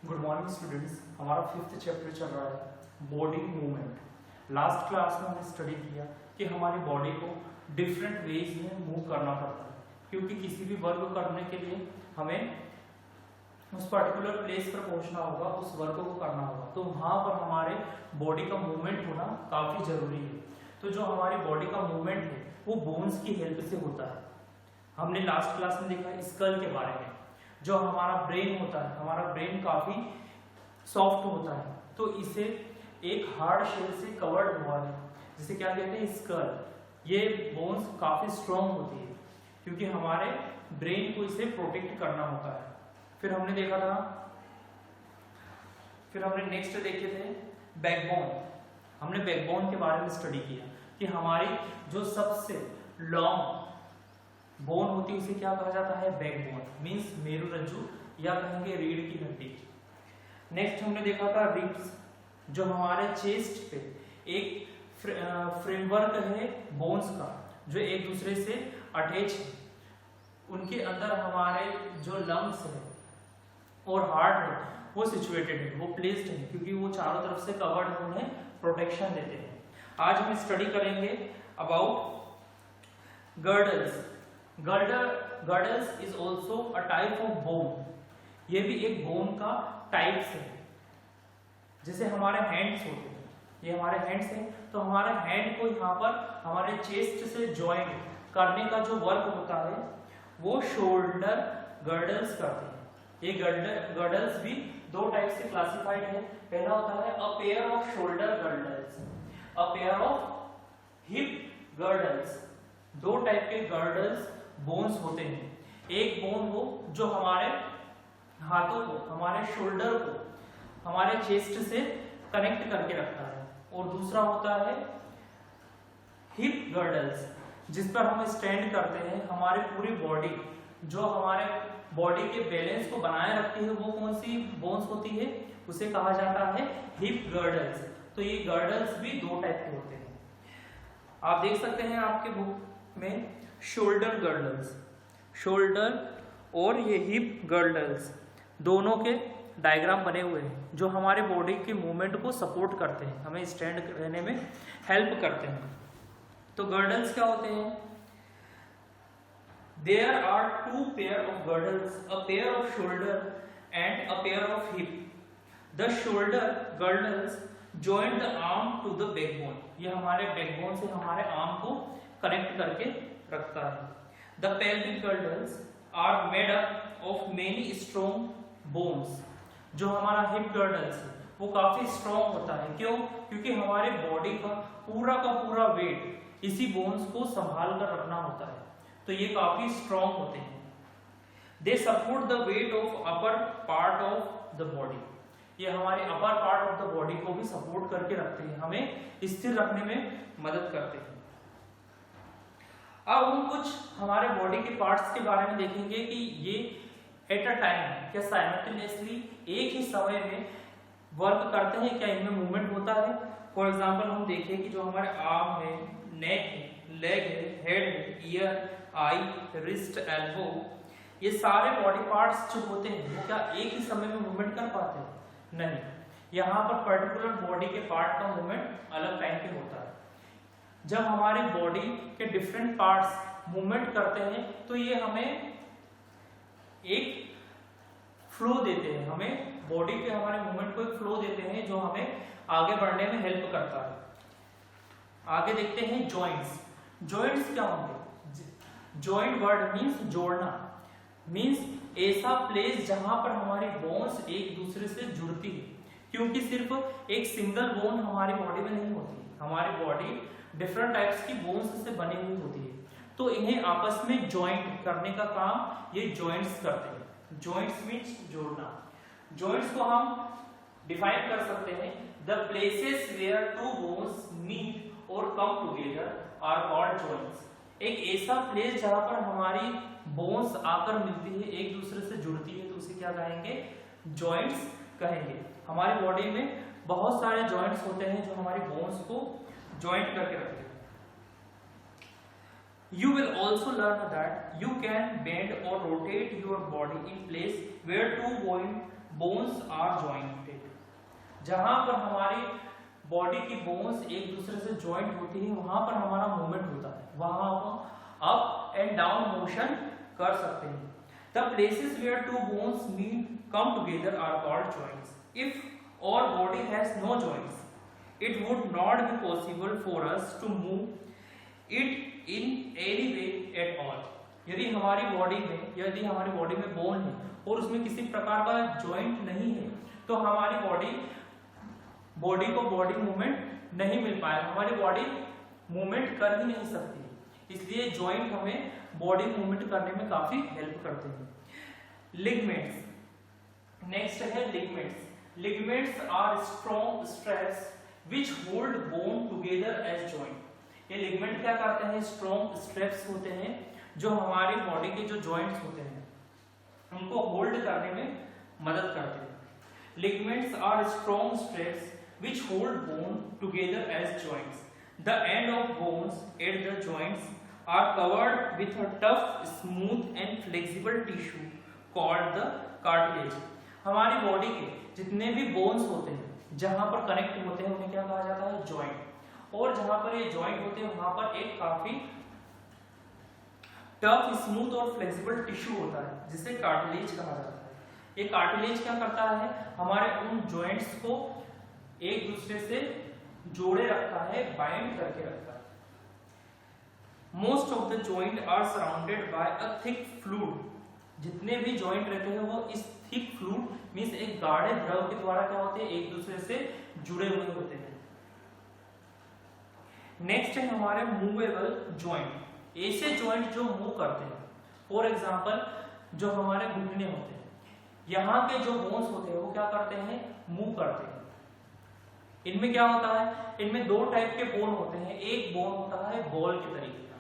Good morning students. हमारा 5th chapter चल रहा है बॉडी मूवमेंट। लास्ट क्लास में हमने स्टडी किया कि हमारी बॉडी को डिफरेंट वेज में मूव करना पड़ता है, क्योंकि किसी भी वर्क करने के लिए हमें उस पर्टिकुलर प्लेस पर पहुंचना होगा, उस वर्क को करना होगा, तो वहां पर हमारे बॉडी का मूवमेंट होना काफी जरूरी है। तो जो हमारी बॉडी का मूवमेंट है वो बोन्स की हेल्प से होता है। हमने लास्ट क्लास में देखा स्कल के बारे में। जो हमारा ब्रेन होता है, हमारा ब्रेन काफी सॉफ्ट होता है, तो इसे एक हार्ड शेल से कवर्ड हुआ है, जिसे क्या कहते हैं, स्कल। ये बोन्स काफी स्ट्रॉन्ग होती है, क्योंकि हमारे ब्रेन को इसे प्रोटेक्ट करना होता है। फिर हमने देखा था, फिर हमने नेक्स्ट देखे थे बैकबोन। हमने बैकबोन के बारे में स्टडी किया कि हमारी जो सबसे लॉन्ग बोन होती है उसे क्या कहा जाता है, बैकबोन, मींस मेरुरज्जु या कहेंगे रीढ़ की हड्डी। नेक्स्ट हमने देखा था रिब्स, जो हमारे चेस्ट पे एक फ्रेमवर्क है बोन्स का, जो एक दूसरे से अटैच है। उनके अंदर हमारे जो लंग्स है और हार्ट है वो सिचुएटेड है, वो प्लेस्ड है, क्योंकि वो चारों तरफ से कवर्ड है, उन्हें प्रोटेक्शन देते हैं। आज हम स्टडी करेंगे about girdles. Girdles is also a type of bone. ये भी एक बोन का टाइप्स है। जैसे हमारे हैंड्स होते हैं, ये हमारे हैंड्स हैं, तो हमारे हैंड को यहाँ पर हमारे चेस्ट से ज्वाइन करने का जो वर्क होता है वो शोल्डर गर्डल्स करते हैं। ये गर्डल्स भी दो टाइप से क्लासिफाइड है। पहला होता है a pair off shoulder girdles, a pair of hip girdles. दो टाइप के गर्डल्स बोन्स होते हैं। एक बोन वो जो हमारे हाथों को, हमारे शोल्डर को हमारे चेस्ट से कनेक्ट करके रखता है, और दूसरा होता है हिप गर्डल्स, जिस पर हम स्टैंड करते हैं। हमारी पूरी बॉडी, जो हमारे बॉडी के बैलेंस को बनाए रखती है, वो कौन सी बोन्स होती है, उसे कहा जाता है हिप गर्डल्स। तो ये गर्डल्स भी दो टाइप के होते हैं। आप देख सकते हैं आपके बुक में शोल्डर गर्डल्स, शोल्डर और ये हिप गर्डल्स दोनों के डायग्राम बने हुए हैं, जो हमारे बॉडी के मूवमेंट को सपोर्ट करते हैं, हमें स्टैंड रहने में हेल्प करते हैं। तो गर्डल्स क्या होते हैं? There are two pair of girdles, a pair of shoulder and a pair of hip. The shoulder girdles join the arm to the backbone. ये हमारे बैकबोन से हमारे आर्म को कनेक्ट करके रखता है। The pelvic girdles are made up of many strong bones. जो हमारा हिप गर्डल्स है वो काफी स्ट्रॉन्ग होता है। क्यों? क्योंकि हमारे बॉडी का पूरा वेट इसी बोन्स को संभाल कर रखना होता है, तो ये काफी स्ट्रॉन्ग होते हैं। They support the weight of upper part of the body. ये हमारे upper part of the body को भी सपोर्ट करके रखते हैं, हमें स्थिर रखने में मदद करते हैं। अब हम कुछ हमारे बॉडी के पार्ट्स के बारे में देखेंगे कि ये एट अ टाइम क्या साइमल्टेनियसली एक ही समय में वर्क करते हैं, क्या इनमें मूवमेंट होता है। फॉर एग्जाम्पल हम देखें कि जो हमारे आर्म है, नेक है, लेग है, हेड है, ईयर, आई, रिस्ट, एल्बो, ये सारे बॉडी पार्ट्स जो होते हैं वो क्या एक ही समय में मूवमेंट कर पाते हैं? नहीं, यहाँ पर पर्टिकुलर बॉडी के पार्ट का मूवमेंट अलग टाइम पे होता है। जब हमारी बॉडी के डिफरेंट पार्ट्स मूवमेंट करते हैं तो ये हमें एक फ्लो देते हैं, हमें बॉडी के हमारे मूवमेंट को एक फ्लो देते हैं, जो हमें आगे बढ़ने में हेल्प करता है। आगे देखते हैं जॉइंट्स। जॉइंट्स क्या होंगे? जॉइंट वर्ड मींस जोड़ना, मींस ऐसा प्लेस जहां पर हमारी बोन्स एक दूसरे से जुड़ती है, क्योंकि सिर्फ एक सिंगल बोन हमारी बॉडी में नहीं होती। हमारी बॉडी डिफरेंट टाइप्स की बोन्स से बनी हुई होती है, तो इन्हें आपस में जॉइंट करने का काम ये जॉइंट्स करते हैं। जॉइंट्स मींस जोड़ना। जॉइंट्स को हम डिफाइन कर सकते हैं, the places where two bones meet और come together are called joints. एक ऐसा प्लेस जहां पर हमारी बोन्स आकर मिलती है, एक दूसरे से जुड़ती है, तो उसे क्या कहेंगे? जॉइंट्स कहेंगे। हमारी बॉडी में बहुत सारे जॉइंट्स होते हैं जो हमारी बोन्स को जॉइंट करके रखते हैं। You will also learn that you can bend or rotate your body in place where two bones are jointed, जहां पर हमारी बॉडी की बोन्स एक दूसरे से जॉइंट होती है वहां पर हमारा मूवमेंट होता है, वहां हम अप एंड डाउन मोशन कर सकते हैं। The places where two bones meet come together are called joints. If our body has no joints, it would not be possible for us to move it in any way at all. यदि हमारी body में bone है और उसमें किसी प्रकार का joint नहीं है तो हमारी बॉडी को बॉडी मूवमेंट नहीं मिल पाएगा, हमारी बॉडी मूवमेंट कर ही नहीं सकती। इसलिए जॉइंट हमें बॉडी मूवमेंट करने में काफी हेल्प करते हैं। लिगमेंट्स, नेक्स्ट है ligaments. Ligaments are strong straps which hold bone together as joint. ये लिगमेंट क्या करते हैं, स्ट्रॉन्ग स्ट्रैप्स होते हैं जो हमारी बॉडी के जो जॉइंट्स होते हैं उनको होल्ड करने में मदद करते हैं। Ligaments are strong straps which hold bone together as joints. The end of bones at the joints are covered with a tough smooth and flexible tissue called the cartilage. हमारी body के जितने भी bones होते हैं जहां पर connect होते हैं उन्हें क्या कहा जाता है, जॉइंट। और जहां पर ये जॉइंट होते हैं वहां पर एक काफी टफ स्मूथ और फ्लेक्सिबल टिश्यू होता है जिसे कार्टिलेज कहा जाता है। ये कार्टिलेज क्या करता है, हमारे उन जॉइंट्स को एक दूसरे से जोड़े रखता है, बाइंड करके रखता है। Most of the joint are surrounded by a thick fluid. जितने भी जॉइंट रहते हैं वो इस थिक फ्लूइड मींस एक गाढ़े द्रव के द्वारा क्या होते हैं, एक दूसरे से जुड़े हुए होते हैं। नेक्स्ट है हमारे मूवेबल जॉइंट। ऐसे जॉइंट जो मूव करते हैं, फॉर एग्जांपल जो हमारे घुटने होते हैं, यहाँ के जो बोन्स होते हैं वो क्या करते हैं, मूव करते हैं। इनमें क्या होता है, इनमें दो टाइप के बोन होते हैं। एक बोन होता है बॉल के तरीके का,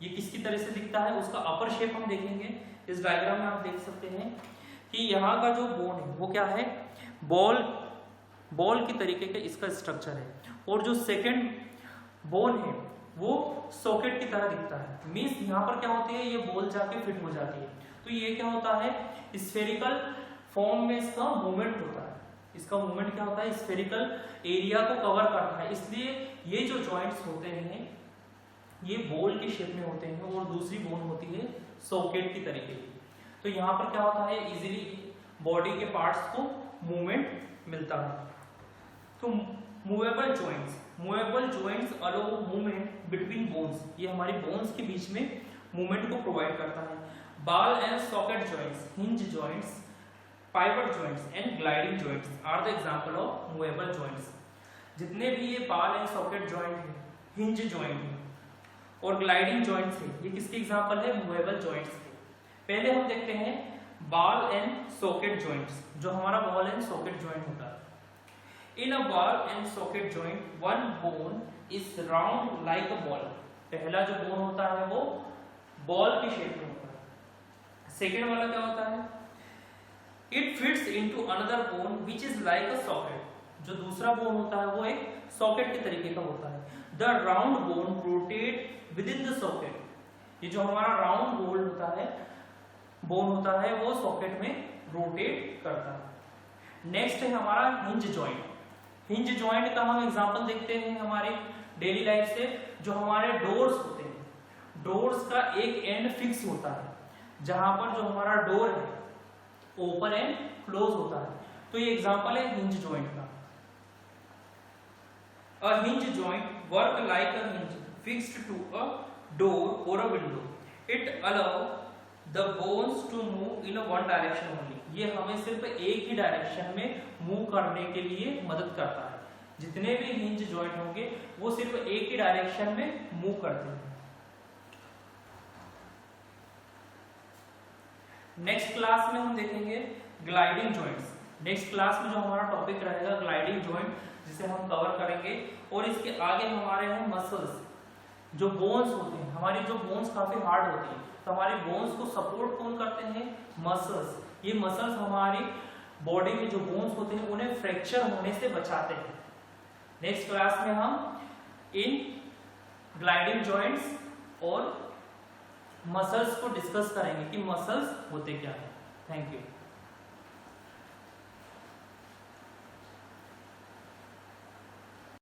ये किसकी तरह से दिखता है, उसका अपर शेप हम देखेंगे। इस डायग्राम में आप देख सकते हैं कि यहाँ का जो बोन है वो क्या है, बॉल की तरीके का इसका स्ट्रक्चर है। और जो सेकंड बोन है वो सॉकेट की तरह दिखता है, मींस यहाँ पर क्या होती है, ये बॉल जाके फिट हो जाती है। तो ये क्या होता है, स्फेरिकल फॉर्म में इसका मूवमेंट होता है। इसका मूवमेंट क्या होता है, स्फेरिकल एरिया को कवर करता है। इसलिए ये जो जॉइंट्स होते हैं ये बॉल के शेप में होते हैं और दूसरी बोन होती है सॉकेट की तरीके की। तो यहाँ पर क्या होता है, इजीली बॉडी के पार्ट्स को मूवमेंट मिलता है। तो मूवेबल जॉइंट्स अलो मूवमेंट बिटवीन बोन्स, ये हमारी बोन्स के बीच में मूवमेंट को प्रोवाइड करता है। Ball and socket joints, hinge joints, pivot joints and gliding joints are the example of movable joints. जितने भी ये बॉल एंड सॉकेट जॉइंट है, हिंज जॉइंट है और ग्लाइडिंग जॉइंट्स है, ये किसके एग्जांपल है, मूवेबल जॉइंट्स के। पहले हम देखते हैं बॉल एंड सॉकेट जॉइंट्स। जो हमारा बॉल एंड सॉकेट जॉइंट होता है, in a ball and socket joint one bone is round like a ball. पहला जो बोन होता है वो बॉल के शेप में होता है। सेकेंड वाला क्या होता है, it fits into another bone which is like a socket. जो दूसरा बोन होता है वो एक सॉकेट के तरीके का होता है। The round bone rotate within the socket. ये जो हमारा राउंड बोन होता है वो सॉकेट में रोटेट करता है। नेक्स्ट है हमारा हिंज जॉइंट। हिंज जॉइंट का हम एग्जांपल देखते हैं हमारे डेली लाइफ से। जो हमारे डोर्स होते हैं, डोर्स का एक एंड फिक्स होता है, जहां पर जो हमारा डोर है ओपन एंड क्लोज होता है। तो ये एग्जांपल है हिंज जॉइंट का। A hinge joint work like a hinge fixed to a door or a window. It allow the bones to move in a one direction only. ये हमें सिर्फ एक ही डायरेक्शन में मूव करने के लिए मदद करता है। जितने भी हिंज जॉइंट होंगे वो सिर्फ एक ही डायरेक्शन में मूव करते हैं। नेक्स्ट क्लास में हम देखेंगे ग्लाइडिंग जॉइंट्स। नेक्स्ट क्लास में जो हमारा टॉपिक रहेगा ग्लाइडिंग जॉइंट, जिसे हम कवर करेंगे। और इसके आगे हमारे हैं मसल्स। जो बोन्स होते हैं, हमारी जो बोन्स काफी हार्ड होती है, तो हमारी बोन्स को सपोर्ट कौन करते हैं, मसल्स। ये मसल्स हमारी बॉडी में जो बोन्स होते हैं उन्हें फ्रैक्चर होने से बचाते हैं। नेक्स्ट क्लास में हम इन ग्लाइडिंग जॉइंट्स और मसल्स को डिस्कस करेंगे कि मसल्स होते क्या है। Thank you.